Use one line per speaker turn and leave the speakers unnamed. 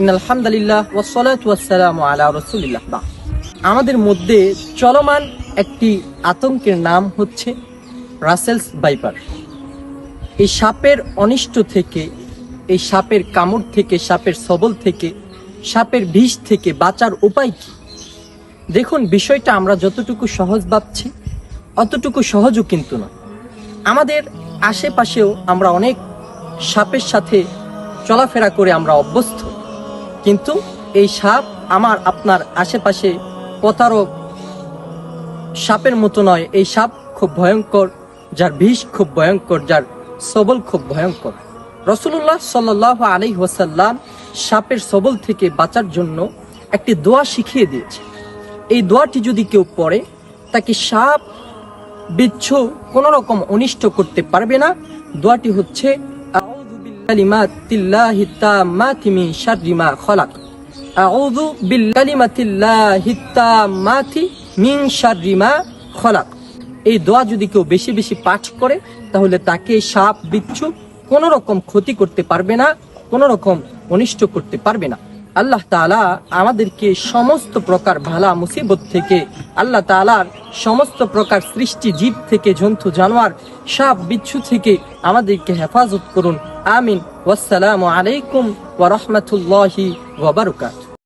ইন্নাল হামদুলিল্লাহ ওয়াসসালাতু ওয়াসসালামু আলা রাসূলিল্লাহ। আমাদের মধ্যে চলমান একটি আতঙ্কের নাম হচ্ছে রাসেলস ভাইপার। এই সাপের অনিষ্ট থেকে, এই সাপের কামড় থেকে, সাপের সবল থেকে, সাপের বিষ থেকে বাঁচার উপায় কি? দেখুন, বিষয়টা আমরা যতটুকু সহজ ভাবছি অতটুকু সহজও কিন্তু না। আমাদের আশেপাশেও আমরা অনেক সাপের সাথে চলাফেরা করে আমরা অভ্যস্ত, কিন্তু এই সাপ আমার আপনার আশেপাশে প্রতারক সাপের মতো নয়। এই সাপ খুব ভয়ঙ্কর, যার বিষ খুব ভয়ঙ্কর, যার সবল খুব ভয়ঙ্কর। রাসূলুল্লাহ সাল্লাল্লাহু আলাইহি ওয়াসাল্লাম সাপের সবল থেকে বাঁচার জন্য একটি দোয়া শিখিয়ে দিয়েছে। এই দোয়াটি যদি কেউ পড়ে, তাকে সাপ বিচ্ছু কোন রকম অনিষ্ট করতে পারবে না। দোয়াটি হচ্ছে আউযু বিকালিমাতিল্লাহি তাম্মাতি মিন শাররি মা খালাক। আউযু বিকালিমাতিল্লাহি তাম্মাতি মিন শাররি মা খালাক। এই দোয়া যদি কেউ বেশি বেশি পাঠ করে, তাহলে তাকে সাপ বিচ্ছু কোন রকম ক্ষতি করতে পারবে না, কোন রকম অনিষ্ট করতে পারবে না। আল্লাহ তাআলা আমাদেরকে সমস্ত প্রকার ভালা মুসিবত থেকে, আল্লাহ তাআলার সমস্ত প্রকার সৃষ্টি জীব থেকে, জন্তু জানোয়ার, সাপ বিচ্ছু থেকে আমাদেরকে হেফাজত করুন। আমিন। ওয়াসসালামু আলাইকুম ওয়া রাহমাতুল্লাহি ওয়া বারাকাতুহু।